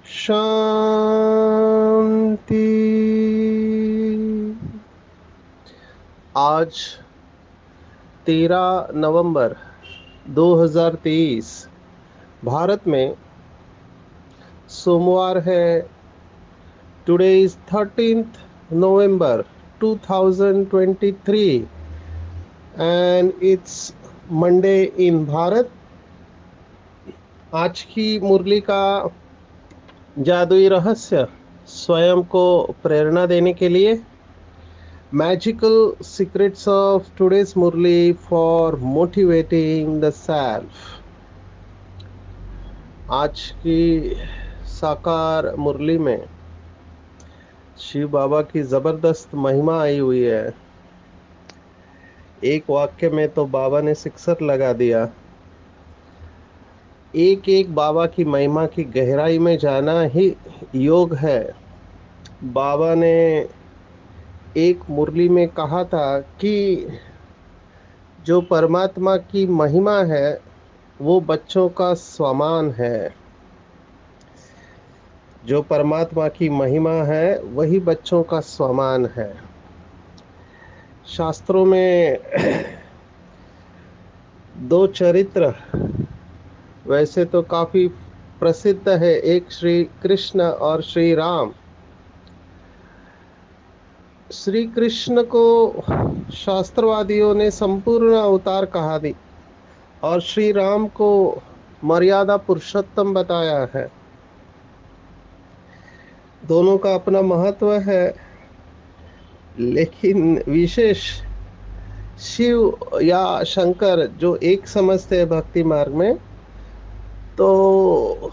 शांति। आज 13 नवंबर 2023 भारत में सोमवार है। Today is 13th November 2023 and it's Monday in Bharat. आज की मुरली का जादुई रहस्य स्वयं को प्रेरणा देने के लिए magical secrets of today's Murli for motivating the self. आज की साकार मुरली में शिव बाबा की जबरदस्त महिमा आई हुई है। एक वाक्य में तो बाबा ने सिक्सर लगा दिया। एक एक बाबा की महिमा की गहराई में जाना ही योग है। बाबा ने एक मुरली में कहा था कि जो परमात्मा की महिमा है वो बच्चों का समान है। जो परमात्मा की महिमा है वही बच्चों का समान है। शास्त्रों में दो चरित्र वैसे तो काफी प्रसिद्ध है, एक श्री कृष्ण और श्री राम। श्री कृष्ण को शास्त्रवादियों ने संपूर्ण अवतार कहा दी और श्री राम को मर्यादा पुरुषोत्तम बताया है। दोनों का अपना महत्व है, लेकिन विशेष शिव या शंकर जो एक समझते हैं भक्ति मार्ग में, तो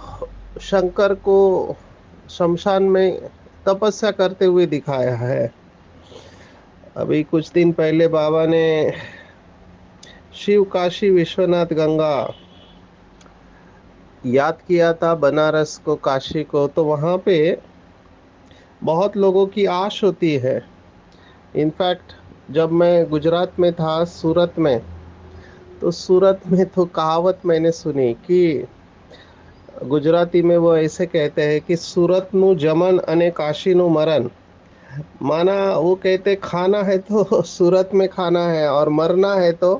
शंकर को शमशान में तपस्या करते हुए दिखाया है। अभी कुछ दिन पहले बाबा ने शिव काशी विश्वनाथ गंगा याद किया था, बनारस को काशी को, तो वहाँ पे बहुत लोगों की आश होती है। इनफैक्ट जब मैं गुजरात में था सूरत में, तो सूरत में तो कहावत मैंने सुनी कि गुजराती में वो ऐसे कहते हैं कि सूरत नु जमन अने काशी नु मरण। माना वो कहते खाना है तो सूरत में खाना है और मरना है तो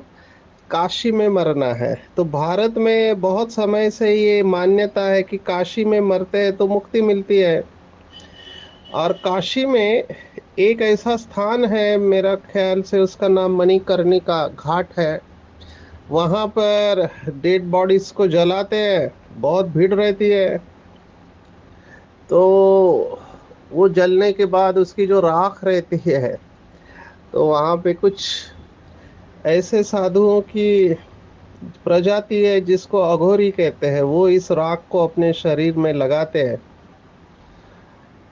काशी में मरना है। तो भारत में बहुत समय से ये मान्यता है कि काशी में मरते हैं तो मुक्ति मिलती है। और काशी में एक ऐसा स्थान है, मेरा ख्याल से उसका नाम मणिकर्णिका घाट है। वहाँ पर डेड बॉडीज को जलाते हैं, बहुत भीड़ रहती है। तो वो जलने के बाद उसकी जो राख रहती है, तो वहाँ पे कुछ ऐसे साधुओं की प्रजाति है जिसको अघोरी कहते हैं, वो इस राख को अपने शरीर में लगाते हैं।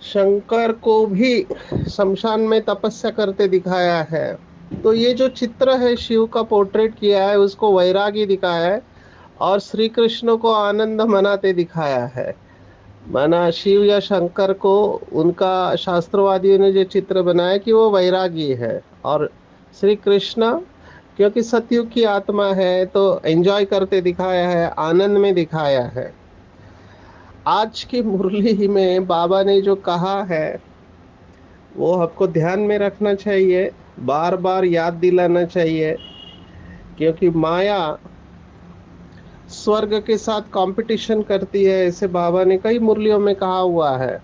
शंकर को भी शमशान में तपस्या करते दिखाया है। तो ये जो चित्र है शिव का पोर्ट्रेट किया है उसको वैरागी दिखाया है और श्री कृष्ण को आनंद मनाते दिखाया है। माना शिव या शंकर को उनका शास्त्रवादियों ने जो चित्र बनाया कि वो वैरागी है, और श्री कृष्ण क्योंकि सतयुग की आत्मा है तो एंजॉय करते दिखाया है, आनंद में दिखाया है। आज की मुरली में बाबा ने जो कहा है वो आपको ध्यान में रखना चाहिए, बार बार याद दिलाना चाहिए, क्योंकि माया स्वर्ग के साथ कंपटीशन करती है, ऐसे बाबा ने कई मुरलियों में कहा हुआ है।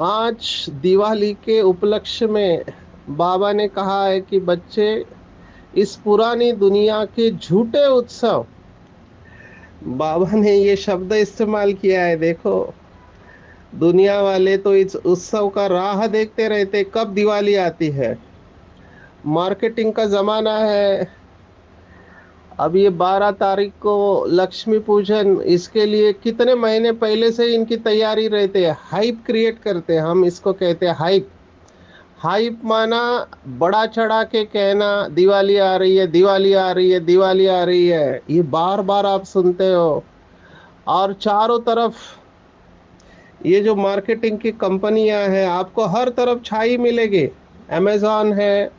आज दिवाली के उपलक्ष्य में बाबा ने कहा है कि बच्चे, इस पुरानी दुनिया के झूठे उत्सव, बाबा ने ये शब्द इस्तेमाल किया है। देखो, दुनिया वाले तो इस उत्सव का राह देखते रहते कब दिवाली आती है। मार्केटिंग का जमाना है। अब ये 12 तारीख को लक्ष्मी पूजन, इसके लिए कितने महीने पहले से इनकी तैयारी रहती है, हाइप क्रिएट करते हैं, हम इसको कहते हैं हाइप। हाइप माना बड़ा चढ़ा के कहना दिवाली आ रही है, दिवाली आ रही है, दिवाली आ रही है, ये बार बार आप सुनते हो। और चारों तरफ ये जो मार्केटिंग की कंपनियां हैं आपको हर तरफ छाई मिलेगी। अमेजॉन है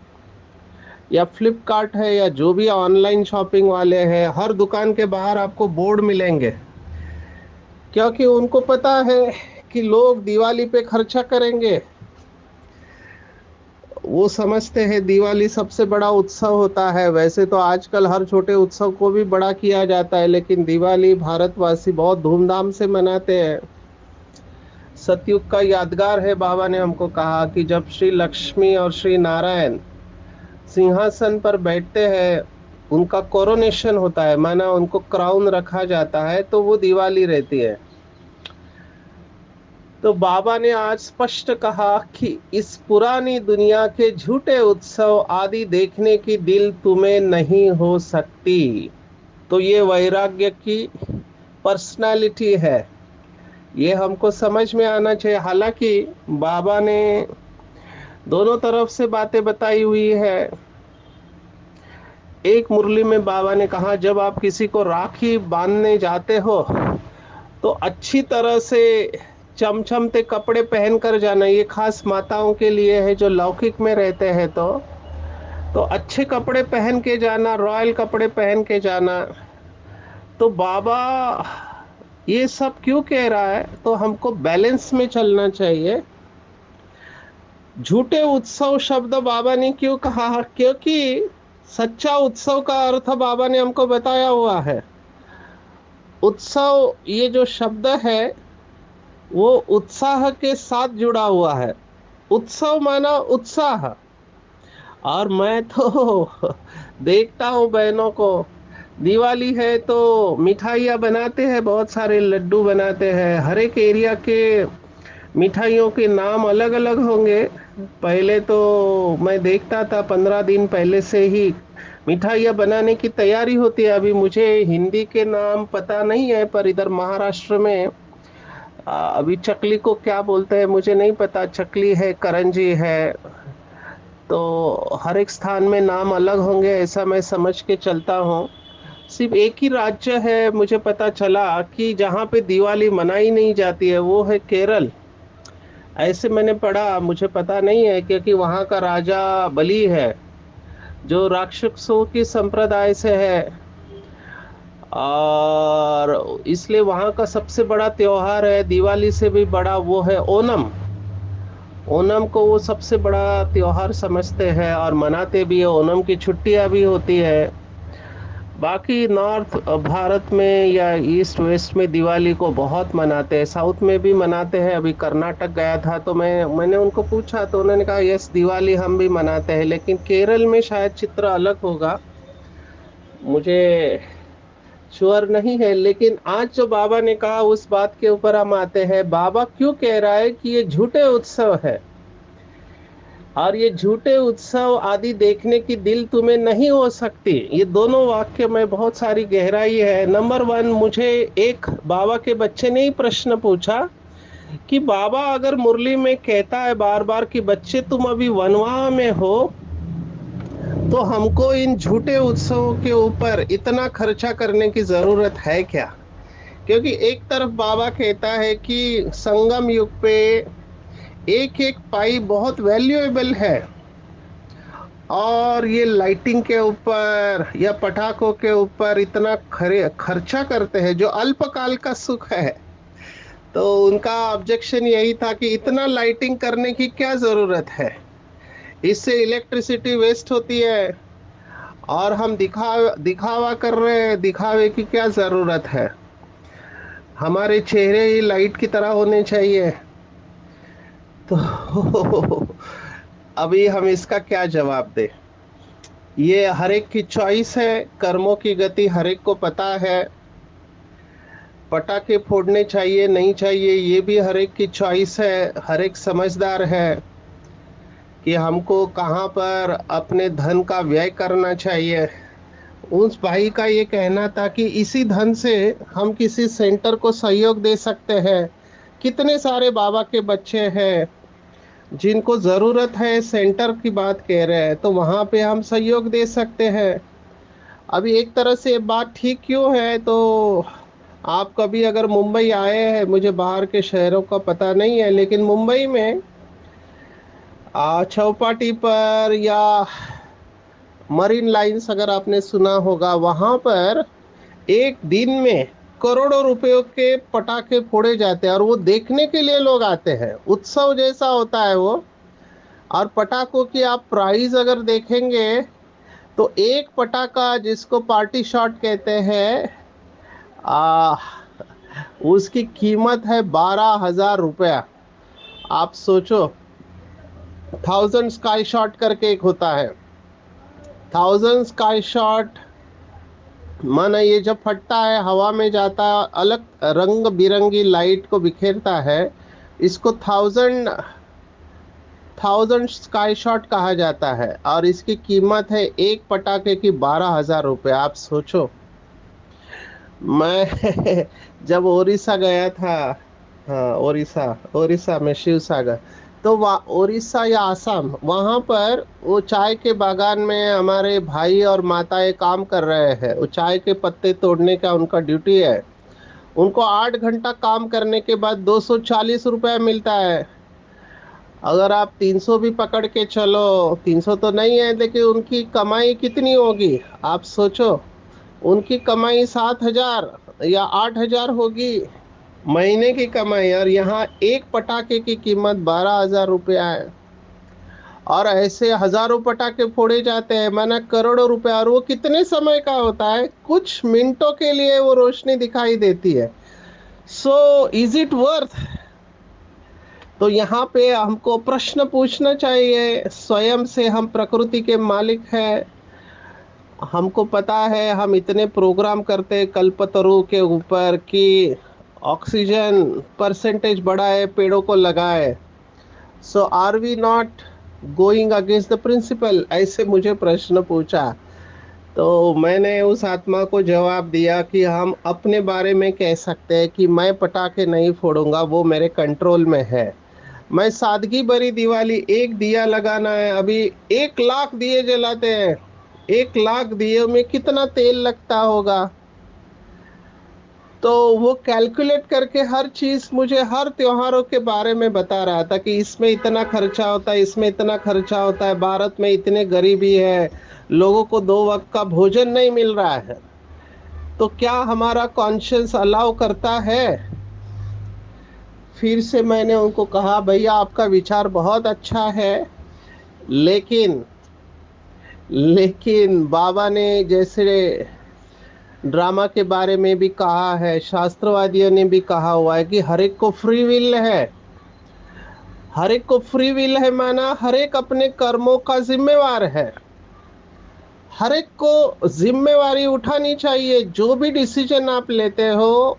या फ्लिपकार्ट है या जो भी ऑनलाइन शॉपिंग वाले हैं, हर दुकान के बाहर आपको बोर्ड मिलेंगे, क्योंकि उनको पता है कि लोग दिवाली पे खर्चा करेंगे। वो समझते हैं दिवाली सबसे बड़ा उत्सव होता है। वैसे तो आजकल हर छोटे उत्सव को भी बड़ा किया जाता है, लेकिन दिवाली भारतवासी बहुत धूमधाम से मनाते हैं। सतयुग का यादगार है, बाबा ने हमको कहा कि जब श्री लक्ष्मी और श्री नारायण सिंहासन पर बैठते हैं, उनका कोरोनेशन होता है, माना उनको क्राउन रखा जाता है, तो वो दिवाली रहती है। तो बाबा ने आज स्पष्ट कहा कि इस पुरानी दुनिया के झूठे उत्सव आदि देखने की दिल तुम्हें नहीं हो सकती। तो ये वैराग्य की पर्सनालिटी है, ये हमको समझ में आना चाहिए। हालांकि बाबा ने दोनों तरफ से बातें बताई हुई है। एक मुरली में बाबा ने कहा जब आप किसी को राखी बांधने जाते हो तो अच्छी तरह से चमचमते कपड़े पहन कर जाना। ये खास माताओं के लिए है जो लौकिक में रहते हैं, तो अच्छे कपड़े पहन के जाना, रॉयल कपड़े पहन के जाना। तो बाबा ये सब क्यों कह रहा है, तो हमको बैलेंस में चलना चाहिए। झूठे उत्सव शब्द बाबा ने क्यों कहा, क्योंकि सच्चा उत्सव का अर्थ बाबा ने हमको बताया हुआ है। उत्सव ये जो शब्द है वो उत्साह के साथ जुड़ा हुआ है। उत्सव माना उत्साह। और मैं तो देखता हूँ बहनों को, दिवाली है तो मिठाइयाँ बनाते हैं, बहुत सारे लड्डू बनाते हैं। हर एक एरिया के मिठाइयों के नाम अलग अलग होंगे। पहले तो मैं देखता था 15 दिन पहले से ही मिठाइयाँ बनाने की तैयारी होती है। अभी मुझे हिंदी के नाम पता नहीं है, पर इधर महाराष्ट्र में अभी चकली को क्या बोलते हैं मुझे नहीं पता। चकली है, करंजी है, तो हर एक स्थान में नाम अलग होंगे, ऐसा मैं समझ के चलता हूँ। सिर्फ एक ही राज्य है मुझे पता चला कि जहाँ पे दिवाली मनाई नहीं जाती है, वो है केरल। ऐसे मैंने पढ़ा, मुझे पता नहीं है, क्योंकि वहाँ का राजा बलि है जो राक्षसों की संप्रदाय से है। और इसलिए वहाँ का सबसे बड़ा त्योहार है, दिवाली से भी बड़ा, वो है ओणम। ओणम को वो सबसे बड़ा त्योहार समझते हैं और मनाते भी है। ओणम की छुट्टियां भी होती है। बाकी नॉर्थ भारत में या ईस्ट वेस्ट में दिवाली को बहुत मनाते हैं, साउथ में भी मनाते हैं। अभी कर्नाटक गया था तो मैंने उनको पूछा तो उन्होंने कहा यस दिवाली हम भी मनाते हैं, लेकिन केरल में शायद चित्र अलग होगा, मुझे श्योर नहीं है। लेकिन आज जो बाबा ने कहा उस बात के ऊपर हम आते हैं। बाबा क्यों कह रहा है कि ये झूठे उत्सव है और ये झूठे उत्सव आदि देखने की दिल तुम्हें नहीं हो सकती। ये दोनों वाक्य में बहुत सारी गहराई है। नंबर वन, मुझे एक बाबा के बच्चे ने ही प्रश्न पूछा कि बाबा अगर मुरली में कहता है बार बार कि बच्चे तुम अभी वनवाह में हो, तो हमको इन झूठे उत्सवों के ऊपर इतना खर्चा करने की जरूरत है क्या? क्योंकि एक तरफ बाबा कहता है कि संगम युग पे एक एक पाई बहुत वैल्यूएबल है, और ये लाइटिंग के ऊपर या पटाखों के ऊपर इतना खर्चा करते हैं जो अल्पकाल का सुख है। तो उनका ऑब्जेक्शन यही था कि इतना लाइटिंग करने की क्या जरूरत है, इससे इलेक्ट्रिसिटी वेस्ट होती है और हम दिखावा कर रहे हैं, दिखावे की क्या जरूरत है, हमारे चेहरे ही लाइट की तरह होने चाहिए। तो अभी हम इसका क्या जवाब दें? ये हर एक की चॉइस है, कर्मों की गति हर एक को पता है। पटाखे फोड़ने चाहिए नहीं चाहिए ये भी हर एक की चॉइस है। हर एक समझदार है कि हमको कहाँ पर अपने धन का व्यय करना चाहिए। उस भाई का ये कहना था कि इसी धन से हम किसी सेंटर को सहयोग दे सकते हैं। कितने सारे बाबा के बच्चे हैं जिनको ज़रूरत है, सेंटर की बात कह रहे हैं, तो वहाँ पे हम सहयोग दे सकते हैं। अभी एक तरह से बात ठीक क्यों है, तो आप कभी अगर मुंबई आए हैं, मुझे बाहर के शहरों का पता नहीं है, लेकिन मुंबई में चौपाटी पर या मरीन लाइंस अगर आपने सुना होगा, वहाँ पर एक दिन में करोड़ों रुपयों के पटाखे फोड़े जाते हैं, और वो देखने के लिए लोग आते हैं। उत्सव जैसा होता है वो। और पटाखों की आप प्राइस अगर देखेंगे, तो एक पटाखा जिसको पार्टी शॉट कहते हैं, आ, उसकी कीमत है 12,000 रुपया। आप सोचो, 1000 स्काई शॉट करके एक होता है। 1000 स्काई शॉट माना ये जब फटता है, हवा में जाता है, अलग रंग बिरंगी लाइट को बिखेरता है, इसको 1000 स्काई शॉट कहा जाता है। और इसकी कीमत है एक पटाखे की 12,000 रुपये। आप सोचो। मैं जब उड़ीसा गया था, हाँ उड़ीसा, उड़ीसा में शिव सागर, तो वहाँ उड़ीसा या आसाम, वहाँ पर वो चाय के बागान में हमारे भाई और माताएं काम कर रहे हैं। वो चाय के पत्ते तोड़ने का उनका ड्यूटी है। उनको 8 घंटा काम करने के बाद 240 रुपया मिलता है। अगर आप 300 भी पकड़ के चलो, 300 तो नहीं है, लेकिन उनकी कमाई कितनी होगी, आप सोचो। उनकी कमाई 7,000 या 8,000 होगी, महीने की कमाई। और यहाँ एक पटाखे की कीमत 12,000 रुपया है। और ऐसे हजारों पटाखे फोड़े जाते हैं, माना करोड़ों रुपया। और वो कितने समय का होता है, कुछ मिनटों के लिए वो रोशनी दिखाई देती है। So is it worth? तो यहाँ पे हमको प्रश्न पूछना चाहिए स्वयं से। हम प्रकृति के मालिक हैं। हमको पता है, हम इतने प्रोग्राम करते हैं कल्पतरु के ऊपर कि ऑक्सीजन परसेंटेज बढ़ाए, पेड़ों को लगाए। So are we not going against the principle? ऐसे मुझे प्रश्न पूछा। तो मैंने उस आत्मा को जवाब दिया कि हम अपने बारे में कह सकते हैं कि मैं पटाखे नहीं फोड़ूंगा, वो मेरे कंट्रोल में है। मैं सादगी भरी दिवाली, एक दिया लगाना है, अभी 1 लाख दिए जलाते हैं। 1 लाख दिए में कितना तेल लगता होगा? तो वो कैलकुलेट करके हर चीज मुझे हर त्योहारों के बारे में बता रहा था कि इसमें इतना खर्चा होता है, इसमें इतना खर्चा होता है, भारत में इतने गरीबी है, लोगों को 2 वक्त का भोजन नहीं मिल रहा है। तो क्या हमारा कॉन्शियस अलाउ करता है? फिर से मैंने उनको कहा, भैया आपका विचार बहुत अच्छा है, लेकिन लेकिन बाबा ने जैसे ड्रामा के बारे में भी कहा है, शास्त्रवादियों ने भी कहा हुआ है कि हर एक को फ्री विल है। हर एक को फ्री विल है, माना हर एक अपने कर्मों का जिम्मेवार है। हर एक को जिम्मेवारी उठानी चाहिए। जो भी डिसीजन आप लेते हो,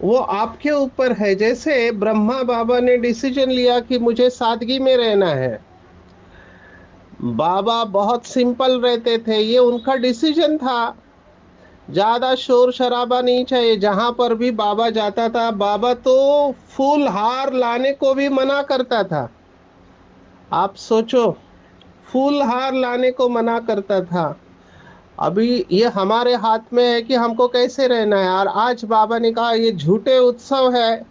वो आपके ऊपर है। जैसे ब्रह्मा बाबा ने डिसीजन लिया कि मुझे सादगी में रहना है। बाबा बहुत सिंपल रहते थे, ये उनका डिसीजन था। ज्यादा शोर शराबा नहीं चाहिए। जहां पर भी बाबा जाता था, बाबा तो फूल हार लाने को भी मना करता था। आप सोचो, फूल हार लाने को मना करता था। अभी ये हमारे हाथ में है कि हमको कैसे रहना है। और आज बाबा ने कहा ये झूठे उत्सव है,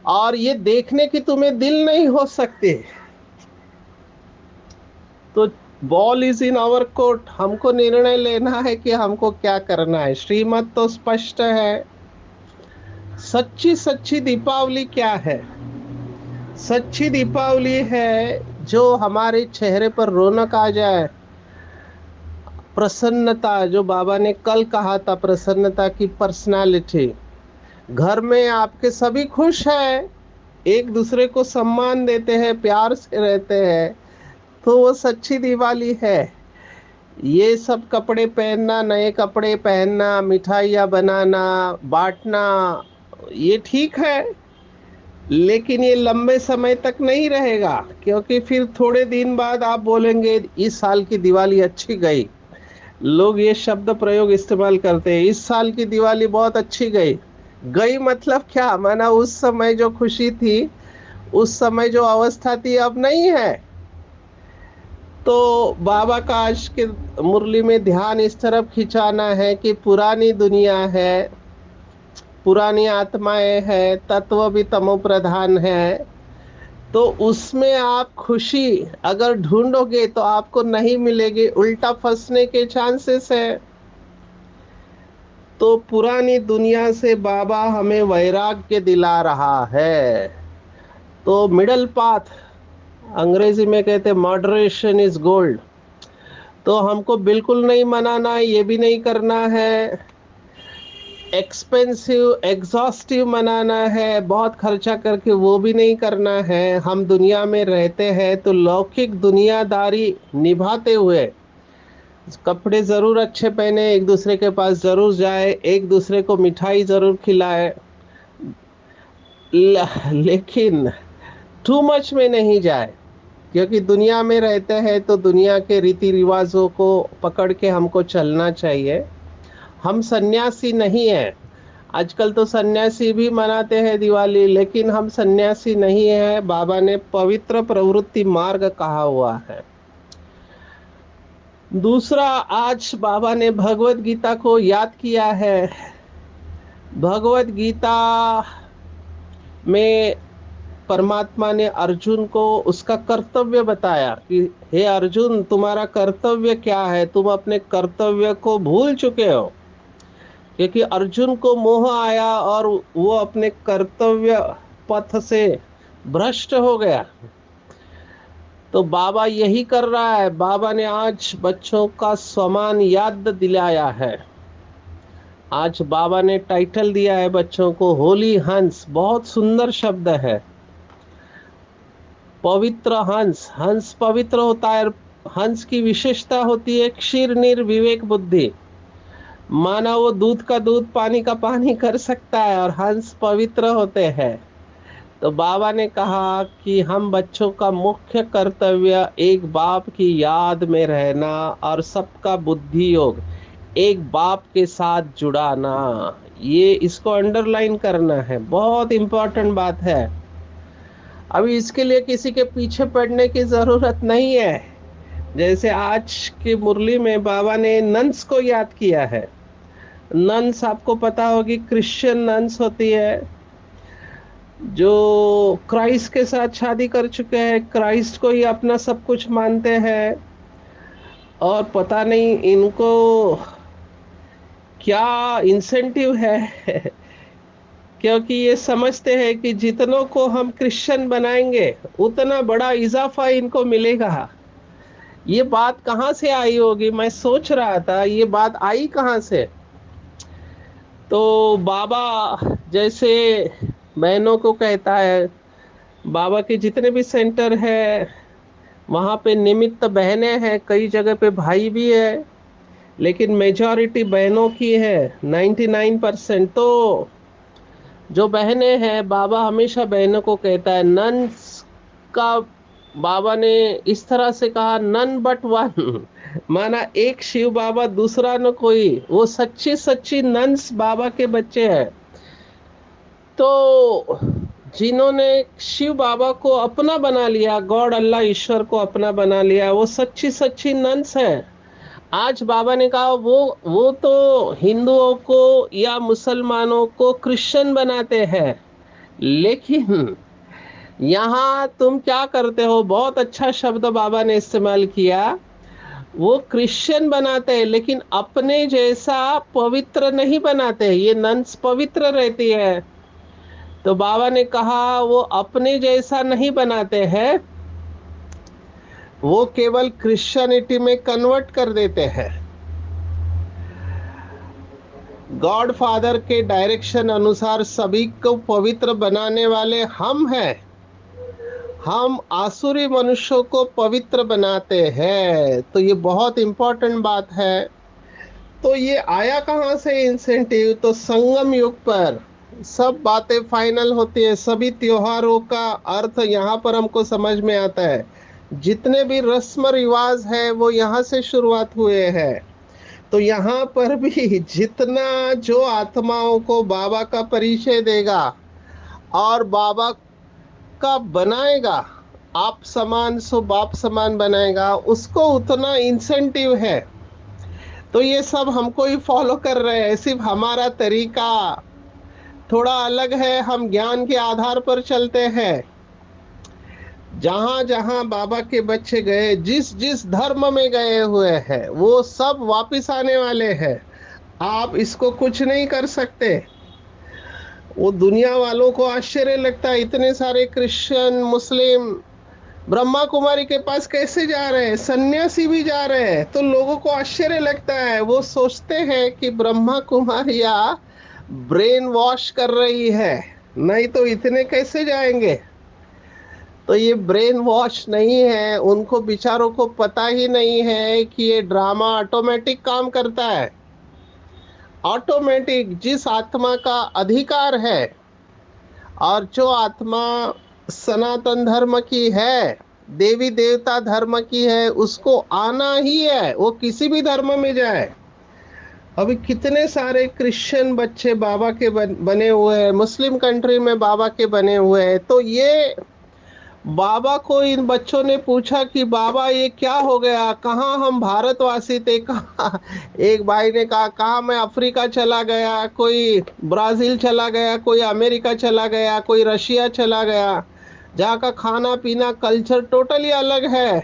और ये देखने की तुम्हें दिल नहीं हो सकती। तो ball is in our court. हमको निर्णय लेना है कि हमको क्या करना है। श्रीमत तो स्पष्ट है। सच्ची सच्ची दीपावली क्या है? सच्ची दीपावली है जो हमारे चेहरे पर रौनक आ जाए, प्रसन्नता, जो बाबा ने कल कहा था, प्रसन्नता की पर्सनालिटी। घर में आपके सभी खुश हैं, एक दूसरे को सम्मान देते हैं, प्यार से रहते हैं, तो वो सच्ची दिवाली है। ये सब कपड़े पहनना, नए कपड़े पहनना, मिठाइयाँ बनाना, बांटना, ये ठीक है, लेकिन ये लंबे समय तक नहीं रहेगा। क्योंकि फिर थोड़े दिन बाद आप बोलेंगे इस साल की दिवाली अच्छी गई। लोग ये शब्द प्रयोग इस्तेमाल करते हैं, इस साल की दिवाली बहुत अच्छी गई। गई मतलब क्या, माना उस समय जो खुशी थी उस समय जो अवस्था थी अब नहीं है। तो बाबा का आज के मुरली में ध्यान इस तरफ खिंचाना है कि पुरानी दुनिया है, पुरानी आत्माएं हैं, तत्व भी तमो प्रधान है, तो उसमें आप खुशी अगर ढूंढोगे तो आपको नहीं मिलेगी, उल्टा फंसने के चांसेस है। तो पुरानी दुनिया से बाबा हमें वैराग्य दिला रहा है। तो मिडल पाथ, अंग्रेजी में कहते हैं मॉडरेशन इज गोल्ड। तो हमको बिल्कुल नहीं मनाना, ये भी नहीं करना है एक्सपेंसिव एग्जॉस्टिव मनाना है, बहुत खर्चा करके वो भी नहीं करना है। हम दुनिया में रहते हैं तो लौकिक दुनियादारी निभाते हुए कपड़े जरूर अच्छे पहने, एक दूसरे के पास जरूर जाए, एक दूसरे को मिठाई जरूर खिलाए, लेकिन टू मच में नहीं जाए, क्योंकि दुनिया में रहते हैं तो दुनिया के रीति रिवाजों को पकड़ के हमको चलना चाहिए। हम सन्यासी नहीं हैं। आजकल तो सन्यासी भी मनाते हैं दिवाली, लेकिन हम सन्यासी नहीं हैं। बाबा ने पवित्र प्रवृत्ति मार्ग कहा हुआ है। दूसरा, आज बाबा ने भगवत गीता को याद किया है। भगवत गीता में परमात्मा ने अर्जुन को उसका कर्तव्य बताया कि हे अर्जुन, तुम्हारा कर्तव्य क्या है, तुम अपने कर्तव्य को भूल चुके हो। क्योंकि अर्जुन को मोह आया और वो अपने कर्तव्य पथ से भ्रष्ट हो गया। तो बाबा यही कर रहा है। बाबा ने आज बच्चों का स्वमान याद दिलाया है। आज बाबा ने टाइटल दिया है बच्चों को होली हंस। बहुत सुंदर शब्द है, पवित्र हंस। हंस पवित्र होता है। हंस की विशेषता होती है क्षीर निर्विवेक बुद्धि। माना वो दूध का दूध पानी का पानी कर सकता है, और हंस पवित्र होते हैं। तो बाबा ने कहा कि हम बच्चों का मुख्य कर्तव्य एक बाप की याद में रहना और सबका बुद्धि योग एक बाप के साथ जुड़ाना। ये इसको अंडरलाइन करना है, बहुत इंपॉर्टेंट बात है। अभी इसके लिए किसी के पीछे पड़ने की जरूरत नहीं है। जैसे आज की मुरली में बाबा ने नन्स को याद किया है। नन्स आपको पता होगी, क्रिश्चियन नन्स होती है जो क्राइस्ट के साथ शादी कर चुके हैं, क्राइस्ट को ही अपना सब कुछ मानते हैं, और पता नहीं इनको क्या इंसेंटिव है क्योंकि ये समझते हैं कि जितनों को हम क्रिश्चियन बनाएंगे उतना बड़ा इजाफा इनको मिलेगा। ये बात कहाँ से आई होगी, मैं सोच रहा था ये बात आई कहाँ से। तो बाबा जैसे बहनों को कहता है, बाबा के जितने भी सेंटर है वहाँ पे निमित्त बहनें हैं, कई जगह पे भाई भी है, लेकिन मेजॉरिटी बहनों की है, 99%। तो जो बहनें हैं, बाबा हमेशा बहनों को कहता है नन्स का। बाबा ने इस तरह से कहा नन बट वन माना एक शिव बाबा, दूसरा न कोई। वो सच्ची सच्ची नन्स बाबा के बच्चे हैं। तो जिन्होंने शिव बाबा को अपना बना लिया, गॉड अल्लाह ईश्वर को अपना बना लिया, वो सच्ची सच्ची नन्स हैं। आज बाबा ने कहा वो तो हिंदुओं को या मुसलमानों को क्रिश्चियन बनाते हैं, लेकिन यहाँ तुम क्या करते हो। बहुत अच्छा शब्द बाबा ने इस्तेमाल किया, वो क्रिश्चियन बनाते हैं लेकिन अपने जैसा पवित्र नहीं बनाते। ये नन्स पवित्र रहती है। तो बाबा ने कहा वो अपने जैसा नहीं बनाते हैं, वो केवल क्रिश्चियनिटी में कन्वर्ट कर देते हैं। गॉड फादर के डायरेक्शन अनुसार सभी को पवित्र बनाने वाले हम हैं। हम आसुरी मनुष्यों को पवित्र बनाते हैं। तो ये बहुत इंपॉर्टेंट बात है। तो ये आया कहाँ से इंसेंटिव, तो संगम युग पर सब बातें फाइनल होती है। सभी त्योहारों का अर्थ यहाँ पर हमको समझ में आता है। जितने भी रस्म रिवाज है वो यहाँ से शुरुआत हुए हैं। तो यहाँ पर भी जितना जो आत्माओं को बाबा का परिचय देगा और बाबा आपका बनाएगा, आप समान सो बाप समान बनाएगा, उसको उतना इंसेंटिव है। तो ये सब हमको ही फॉलो कर रहे हैं, सिर्फ हमारा तरीका थोड़ा अलग है, हम ज्ञान के आधार पर चलते हैं। जहां जहां बाबा के बच्चे गए, जिस जिस धर्म में गए हुए हैं, वो सब वापिस आने वाले हैं। आप इसको कुछ नहीं कर सकते। वो दुनिया वालों को आश्चर्य लगता है, इतने सारे क्रिश्चियन मुस्लिम ब्रह्मा कुमारी के पास कैसे जा रहे हैं, सन्यासी भी जा रहे हैं, तो लोगों को आश्चर्य लगता है। वो सोचते हैं कि ब्रह्मा कुमारियां ब्रेन वॉश कर रही है, नहीं तो इतने कैसे जाएंगे। तो ये ब्रेन वॉश नहीं है, उनको बेचारों को पता ही नहीं है कि ये ड्रामा ऑटोमेटिक काम करता है। ऑटोमेटिक जिस आत्मा का अधिकार है, और जो आत्मा सनातन धर्म की है, देवी देवता धर्म की है, उसको आना ही है, वो किसी भी धर्म में जाए। अभी कितने सारे क्रिश्चियन बच्चे बाबा के बने हुए हैं, मुस्लिम कंट्री में बाबा के बने हुए हैं। तो ये बाबा को इन बच्चों ने पूछा कि बाबा ये क्या हो गया, कहाँ हम भारतवासी थे, कहाँ। एक भाई ने कहा, कहाँ मैं अफ्रीका चला गया, कोई ब्राजील चला गया, कोई अमेरिका चला गया, कोई रशिया चला गया, जहाँ का खाना पीना कल्चर टोटली अलग है।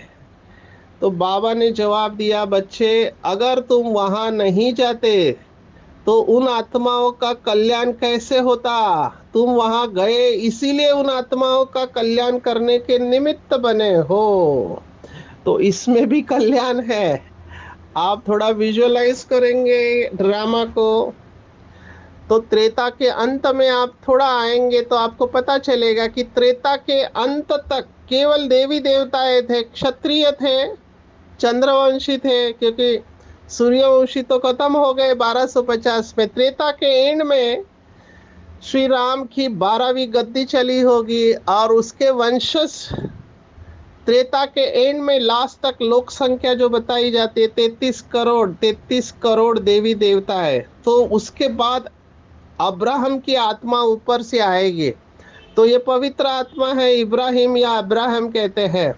तो बाबा ने जवाब दिया, बच्चे अगर तुम वहां नहीं जाते तो उन आत्माओं का कल्याण कैसे होता। तुम वहां गए, इसीलिए उन आत्माओं का कल्याण करने के निमित्त बने हो। तो इसमें भी कल्याण है। आप थोड़ा विजुअलाइज करेंगे ड्रामा को, तो त्रेता के अंत में आप थोड़ा आएंगे तो आपको पता चलेगा कि त्रेता के अंत तक केवल देवी देवताएं थे, क्षत्रिय थे, चंद्रवंशी थे, क्योंकि सूर्यवंशी तो खत्म हो गए 1250 में। त्रेता के एंड में श्री राम की 12वीं गद्दी चली होगी, और उसके वंशज त्रेता के एंड में लास्ट तक लोक संख्या जो बताई जाती है 33 करोड़, 33 करोड़ देवी देवता है। तो उसके बाद अब्राहम की आत्मा ऊपर से आएगी। तो ये पवित्र आत्मा है, इब्राहिम या अब्राहम कहते हैं।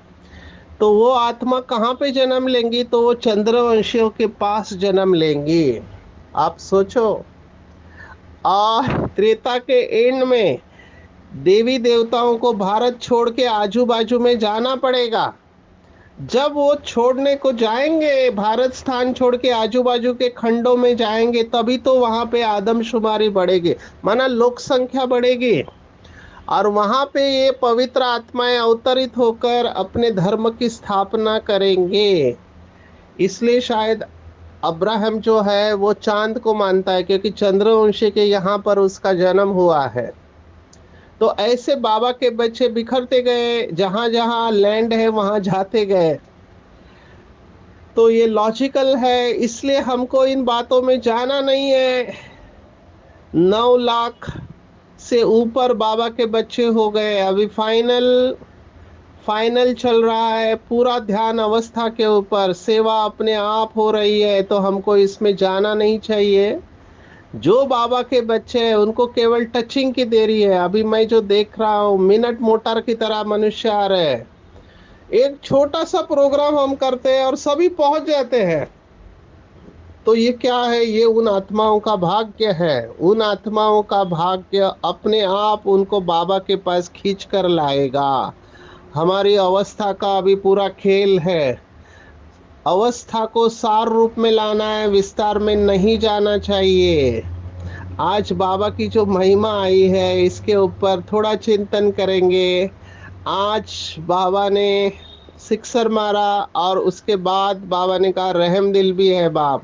तो वो आत्मा कहाँ पे जन्म लेंगी, तो वो चंद्रवंशियों के पास जन्म लेंगी। आप सोचो। त्रेता के एंड में देवी देवताओं को भारत छोड़ के आजू बाजू में जाना पड़ेगा। जब वो छोड़ने को जाएंगे, भारत स्थान छोड़ के आजू बाजू के खंडों में जाएंगे, तभी तो वहां पे आदमशुमारी बढ़ेगी, माना लोक संख्या बढ़ेगी। और वहां पे ये पवित्र आत्माएं अवतरित होकर अपने धर्म की स्थापना करेंगे। इसलिए शायद अब्राहम जो है वो चांद को मानता है, क्योंकि चंद्रवंशी के यहाँ पर उसका जन्म हुआ है। तो ऐसे बाबा के बच्चे बिखरते गए, जहां जहां लैंड है वहां जाते गए। तो ये लॉजिकल है, इसलिए हमको इन बातों में जाना नहीं है। 9 लाख से ऊपर बाबा के बच्चे हो गए। अभी फाइनल फाइनल चल रहा है, पूरा ध्यान अवस्था के ऊपर, सेवा अपने आप हो रही है, तो हमको इसमें जाना नहीं चाहिए। जो बाबा के बच्चे हैं उनको केवल टचिंग की देरी है। अभी मैं जो देख रहा हूँ, मिनट मोटर की तरह मनुष्य आ रहे हैं। एक छोटा सा प्रोग्राम हम करते हैं और सभी पहुंच जाते हैं। तो ये क्या है, ये उन आत्माओं का भाग्य है। उन आत्माओं का भाग्य अपने आप उनको बाबा के पास खींच कर लाएगा। हमारी अवस्था का अभी पूरा खेल है। अवस्था को सार रूप में लाना है, विस्तार में नहीं जाना चाहिए। आज बाबा की जो महिमा आई है, इसके ऊपर थोड़ा चिंतन करेंगे। आज बाबा ने सिक्सर मारा, और उसके बाद बाबा ने कहा रहम दिल भी है बाप।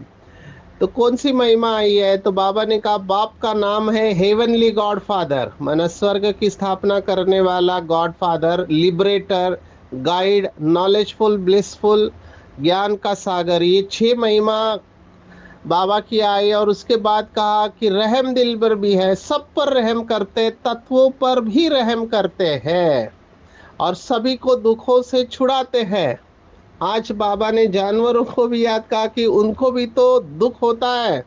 तो कौन सी महिमा आई है, तो बाबा ने कहा बाप का नाम है हेवनली गॉड फादर, माना स्वर्ग की स्थापना करने वाला God father, liberator, guide, knowledgeful, blissful, ज्ञान का सागर। ये 6 महिमा बाबा की आई। और उसके बाद कहा कि रहम दिल पर भी है, सब पर रहम करते, तत्वों पर भी रहम करते हैं, और सभी को दुखों से छुड़ाते हैं। आज बाबा ने जानवरों को भी याद कहा कि उनको भी तो दुख होता है।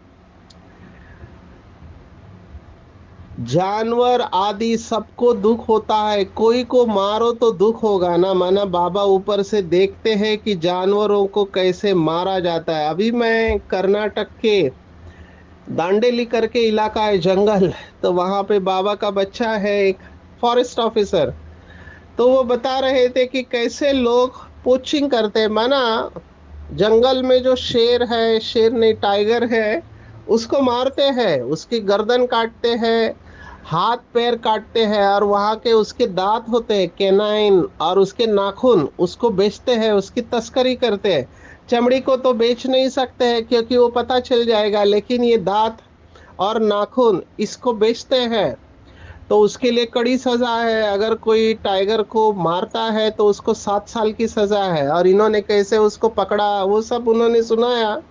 जानवर आदि सबको दुख होता है, कोई को मारो तो दुख होगा ना। माना बाबा ऊपर से देखते हैं कि जानवरों को कैसे मारा जाता है। अभी मैं कर्नाटक के दांडेली करके इलाका है, जंगल, तो वहां पे बाबा का बच्चा है एक फॉरेस्ट ऑफिसर, तो वो बता रहे थे कि कैसे लोग पोचिंग करते हैं। माना जंगल में जो शेर है, शेर नहीं टाइगर है, उसको मारते हैं, उसकी गर्दन काटते हैं, हाथ पैर काटते हैं, और वहाँ के उसके दांत होते हैं कैनाइन, और उसके नाखून उसको बेचते हैं, उसकी तस्करी करते हैं। चमड़ी को तो बेच नहीं सकते हैं क्योंकि वो पता चल जाएगा, लेकिन ये दांत और नाखून इसको बेचते हैं। तो उसके लिए कड़ी सजा है। अगर कोई टाइगर को मारता है तो उसको 7 साल की सजा है। और इन्होंने कैसे उसको पकड़ा वो सब उन्होंने सुनाया।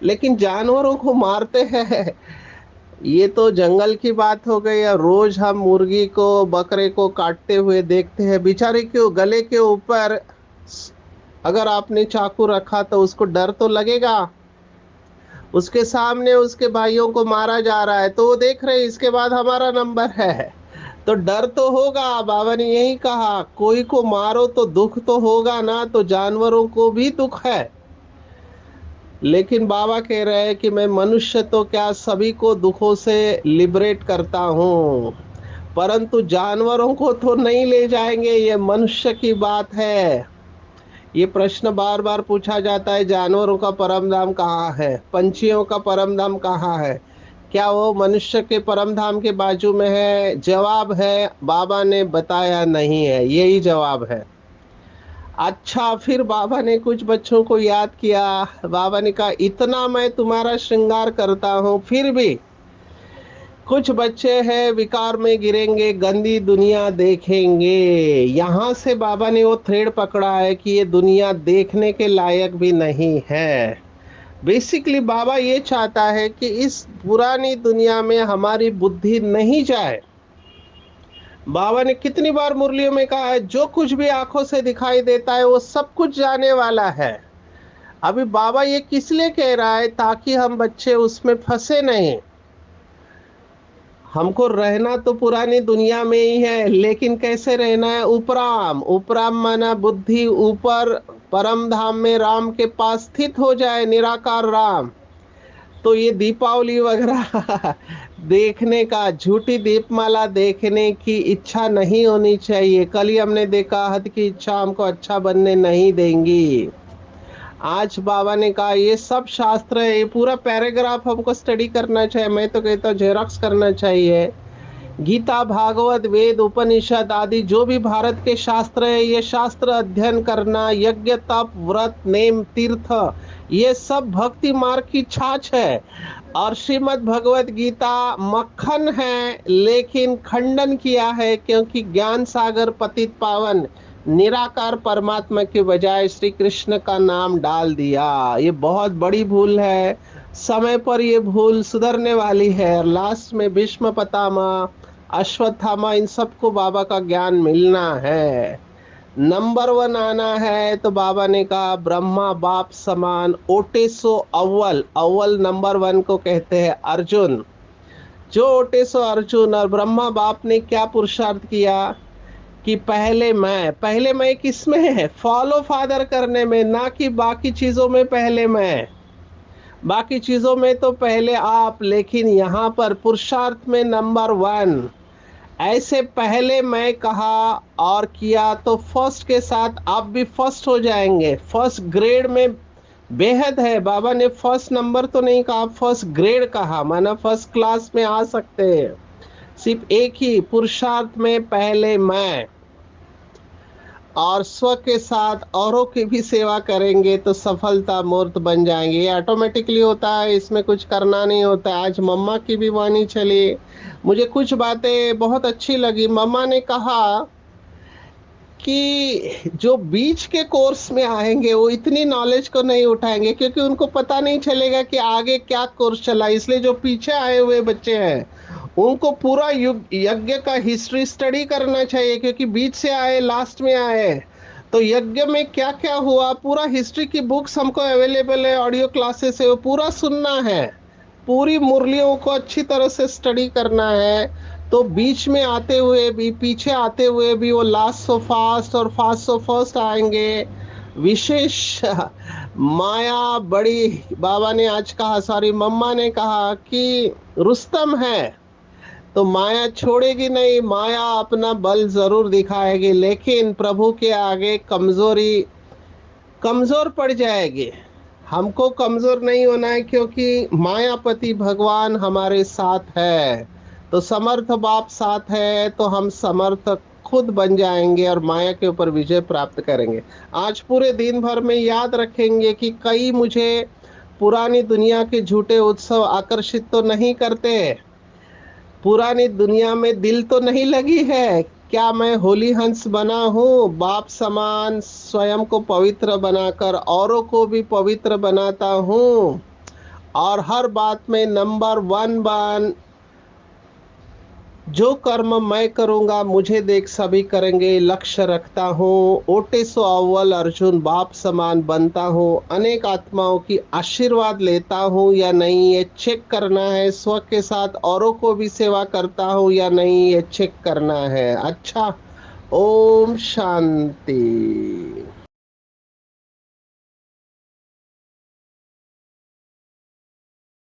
लेकिन जानवरों को मारते हैं, ये तो जंगल की बात हो गई। और रोज हम मुर्गी को बकरे को काटते हुए देखते हैं, बेचारे के गले के ऊपर अगर आपने चाकू रखा तो उसको डर तो लगेगा। उसके सामने उसके भाइयों को मारा जा रहा है तो वो देख रहे हैं इसके बाद हमारा नंबर है, तो डर तो होगा। बाबा ने यही कहा, कोई को मारो तो दुख तो होगा ना, तो जानवरों को भी दुख है। लेकिन बाबा कह रहे हैं कि मैं मनुष्य तो क्या सभी को दुखों से लिबरेट करता हूँ, परंतु जानवरों को तो नहीं ले जाएंगे, ये मनुष्य की बात है। ये प्रश्न बार बार पूछा जाता है, जानवरों का परम धाम कहाँ है, पंछियों का परम धाम कहाँ है, क्या वो मनुष्य के परम धाम के बाजू में है? जवाब है, बाबा ने बताया नहीं है, यही जवाब है। अच्छा, फिर बाबा ने कुछ बच्चों को याद किया। बाबा ने कहा, इतना मैं तुम्हारा श्रृंगार करता हूँ फिर भी कुछ बच्चे हैं विकार में गिरेंगे, गंदी दुनिया देखेंगे। यहाँ से बाबा ने वो थ्रेड पकड़ा है कि ये दुनिया देखने के लायक भी नहीं है। बेसिकली बाबा ये चाहता है कि इस पुरानी दुनिया में हमारी बुद्धि नहीं जाए। बाबा ने कितनी बार मुरलियों में कहा है, जो कुछ भी आंखों से दिखाई देता है वो सब कुछ जाने वाला है। अभी बाबा ये किस लिए कह रहा है? ताकि हम बच्चे उसमें फंसे नहीं। हमको रहना तो पुरानी दुनिया में ही है, लेकिन कैसे रहना है? उपराम। उपराम माना बुद्धि ऊपर परम धाम में राम के पास स्थित हो जाए, निराकार राम। तो ये दीपावली वगैरह देखने का, झूठी दीपमाला देखने की इच्छा नहीं होनी चाहिए। कल ही हमने देखा, हद की इच्छा हमको अच्छा बनने नहीं देंगी। आज बाबा ने कहा ये सब शास्त्र है, ये पूरा पैराग्राफ हमको स्टडी करना चाहिए। मैं तो कहता हूँ जेरॉक्स करना चाहिए। गीता, भागवत, वेद, उपनिषद आदि जो भी भारत के शास्त्र है, ये शास्त्र अध्ययन करना, यज्ञ, तप, व्रत, नेम, तीर्थ, ये सब भक्ति मार्ग की छाछ है। और श्रीमद् भगवत गीता मक्खन है, लेकिन खंडन किया है, क्योंकि ज्ञान सागर पतित पावन निराकार परमात्मा के बजाय श्री कृष्ण का नाम डाल दिया। ये बहुत बड़ी भूल है। समय पर ये भूल सुधरने वाली है। लास्ट में भीष्म पितामह, अश्वत्थामा, इन सबको बाबा का ज्ञान मिलना है। नंबर 1 आना है तो बाबा ने कहा ब्रह्मा बाप समान, ओटेसो अव्वल। अव्वल नंबर 1 को कहते हैं अर्जुन। जो ओटेसो अर्जुन और ब्रह्मा बाप ने क्या पुरुषार्थ किया कि पहले मैं किसमें है? फॉलो फादर करने में, ना कि बाकी चीजों में पहले मैं। बाकी चीजों में तो पहले आप, लेकिन यहाँ पर पुरुषार्थ में नंबर 1। ऐसे पहले मैं कहा और किया तो फर्स्ट के साथ आप भी फर्स्ट हो जाएंगे। फर्स्ट ग्रेड में बेहद है। बाबा ने फर्स्ट नंबर तो नहीं कहा, फर्स्ट ग्रेड कहा, माना फर्स्ट क्लास में आ सकते हैं। सिर्फ एक ही पुरुषार्थ में पहले मैं, और स्व के साथ औरों की भी सेवा करेंगे तो सफलता मूर्त बन जाएंगे। ये ऑटोमेटिकली होता है, इसमें कुछ करना नहीं होता। आज मम्मा की भी वाणी चली, मुझे कुछ बातें बहुत अच्छी लगी। मम्मा ने कहा कि जो बीच के कोर्स में आएंगे वो इतनी नॉलेज को नहीं उठाएंगे, क्योंकि उनको पता नहीं चलेगा कि आगे क्या कोर्स चला। इसलिए जो पीछे आए हुए बच्चे हैं उनको पूरा युग यज्ञ का हिस्ट्री स्टडी करना चाहिए, क्योंकि बीच से आए, लास्ट में आए, तो यज्ञ में क्या क्या हुआ पूरा हिस्ट्री की बुक्स हमको अवेलेबल है, ऑडियो क्लासेस है, वो पूरा सुनना है। पूरी मुरलियों को अच्छी तरह से स्टडी करना है। तो बीच में आते हुए भी, पीछे आते हुए भी वो लास्ट सो फास्ट और फास्ट सो फर्स्ट आएंगे। विशेष माया बड़ी, बाबा ने आज कहा, सॉरी मम्मा ने कहा कि रुस्तम है तो माया छोड़ेगी नहीं, माया अपना बल जरूर दिखाएगी, लेकिन प्रभु के आगे कमजोरी, कमजोर पड़ जाएगी। हमको कमजोर नहीं होना है, क्योंकि मायापति भगवान हमारे साथ है। तो समर्थ बाप साथ है तो हम समर्थ खुद बन जाएंगे और माया के ऊपर विजय प्राप्त करेंगे। आज पूरे दिन भर में याद रखेंगे कि कई मुझे पुरानी दुनिया के झूठे उत्सव आकर्षित तो नहीं करते, पुरानी दुनिया में दिल तो नहीं लगी है। क्या मैं होली हंस बना हूँ? बाप समान स्वयं को पवित्र बनाकर औरों को भी पवित्र बनाता हूँ, और हर बात में नंबर वन बन, जो कर्म मैं करूँगा मुझे देख सभी करेंगे, लक्ष्य रखता हूँ। ओटे सो अव्वल अर्जुन बाप समान बनता हूँ। अनेक आत्माओं की आशीर्वाद लेता हूँ या नहीं, ये चेक करना है। स्व के साथ औरों को भी सेवा करता हूँ या नहीं, ये चेक करना है। अच्छा, ओम शांति।